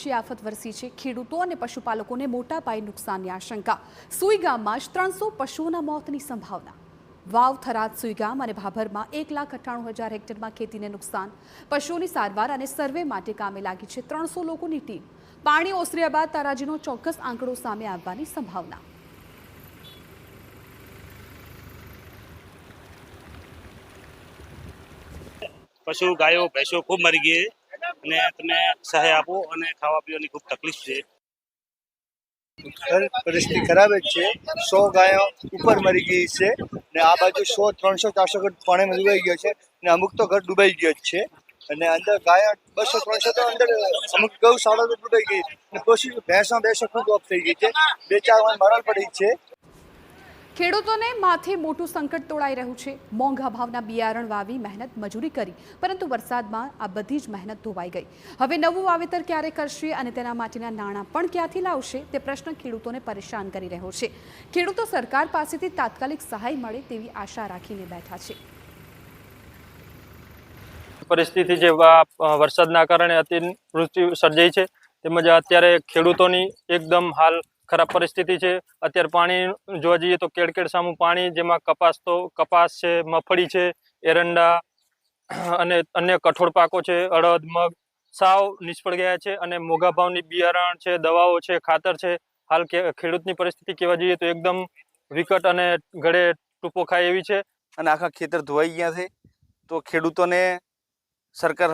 ઊંચી આફત વરસી છે। ખેડૂતો અને પશુપાલકોને મોટા પાયે નુકસાનની આશંકા। સુઈ ગામમાં જ 300 પશુઓના મોતની સંભાવના। વાવ, થરાદ, સુઈગામ અને ભાભરમાં 1,98,000 હેક્ટરમાં ખેતીને નુકસાન। પશુઓની સારવાર અને સર્વે માટે કામે લાગી છે 300 લોકોની ટીમ। પાણી ઓસર્યા બાદ તારાજીનો ચોક્કસ આંકડો સામે આવવાની સંભાવના। पशु गायों भैंसों खूब मरी गई है तमे सहाय आपो અને ખાવા પીવાની ખૂબ તકલીફ છે। परिस्थिति खराब है। 100 गायों ऊपर मरी गई है ने आ बाजू 100, 300, 400 घर पानी में डूबाई गया है ने अमुक तो घर डूबाई गया है અને અંદર ગાય 200, 300 તો અંદર અમુક ગૌશાળા તો ડૂબાઈ ગઈ ને પછી ભેંસો ખૂબ ઓફ થઈ ગઈ છે। 2-4 વાર મરણ પડી છે। ખેડૂતોને માથે મોટું સંકટ તોડાઈ રહ્યું છે। મોંઘા ભાવના બિયારણ વાવી મહેનત મજૂરી કરી, પરંતુ વરસાદમાં આ બધી જ મહેનત ધોવાઈ ગઈ। હવે નવું વાવેતર ક્યારે કરશે અને તેના માટેના નાણાં પણ ક્યાંથી લાવશે તે પ્રશ્ન ખેડૂતોને પરેશાન કરી રહ્યો છે। ખેડૂતો સરકાર પાસેથી તાત્કાલિક સહાય મળે તેવી આશા રાખીને બેઠા છે। પરિસ્થિતિ છે વરસાદના કારણે અતિવૃષ્ટિ સર્જાઈ છે, તેમજ અત્યારે ખેડૂતોની એકદમ હાલ ખરાબ પરિસ્થિતિ છે। અત્યારે પાણી જોવા જઈએ તો કેડકેડ સામું પાણી, જેમાં કપાસ છે, મગફળી છે, એરંડા અને અન્ય કઠોળ પાકો છે, અડદ, મગ સાવ નિષ્ફળ ગયા છે અને મોંઘા ભાવની બિયારણ છે, દવાઓ છે, ખાતર છે। હાલ ખેડૂતની પરિસ્થિતિ કહેવા જઈએ તો એકદમ વિકટ અને ગળે ટૂંપો ખાય એવી છે અને આખા ખેતર ધોવાઈ ગયા છે। તો ખેડૂતોને સરકાર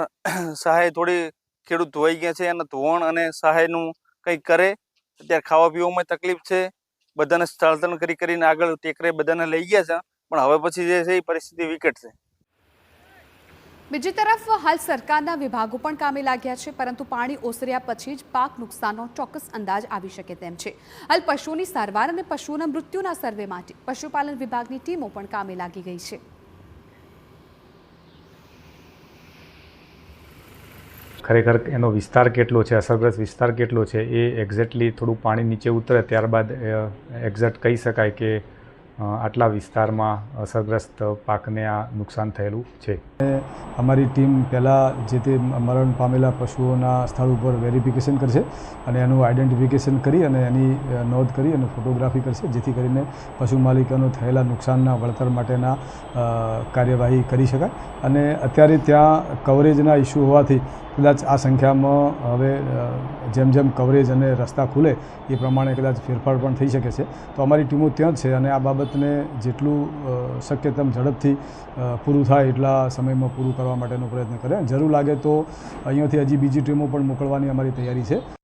સહાય થોડી, ખેડૂત ધોવાઈ ગયા છે અને ધોવાણ અને સહાયનું કંઈક કરે। અત્યારે ખાવા પીવામાં તકલીફ છે, બધાને સ્થળાંતર કરીને આગળ ટેકરે બધાને લઈ ગયા છે, પણ હવે પછી જે છે એ પરિસ્થિતિ વિકટ છે। બીજી તરફ હાલ સરકારના વિભાગો પણ કામે લાગ્યા છે, પરંતુ પાણી ઓસર્યા પછી જ પાક નુકસાનનો ચોક્કસ અંદાજ આવી શકે તેમ છે। હાલ પશુઓની સારવાર અને પશુઓના મૃત્યુના સર્વે માટે પશુપાલન વિભાગની ટીમો પણ કામે લાગી ગઈ છે। ખરેખર એનો વિસ્તાર કેટલો છે, અસરગ્રસ્ત વિસ્તાર કેટલો છે એ એક્ઝેક્ટલી થોડું પાણી નીચે ઉતરે ત્યારબાદ એક્ઝેક્ટ કહી શકાય કે આટલા વિસ્તારમાં અસરગ્રસ્ત પાકને આ નુકસાન થયેલું છે। અમારી ટીમ પહેલાં જે તે મરણ પામેલા પશુઓના સ્થળ ઉપર વેરિફિકેશન કરશે અને એનું આઈડેન્ટિફિકેશન કરી અને એની નોંધ કરી અને ફોટોગ્રાફી કરશે, જેથી કરીને પશુ માલિકોને થયેલા નુકસાનના વળતર માટેના કાર્યવાહી કરી શકાય। અને અત્યારે ત્યાં કવરેજના ઇસ્યુ હોવાથી કદાચ આ સંખ્યામાં હવે જેમ જેમ કવરેજ અને રસ્તા ખુલે એ પ્રમાણે કદાચ ફેરફાર પણ થઈ શકે છે। તો અમારી ટીમો ત્યાં જ છે અને આ બાબતને જેટલું શક્ય તેમ ઝડપથી પૂરું થાય એટલા સમયમાં પૂરું કરવા માટેનો પ્રયત્ન કરે। જરૂર લાગે તો અહીંયાથી હજી બીજી ટીમો પણ મોકલવાની અમારી તૈયારી છે।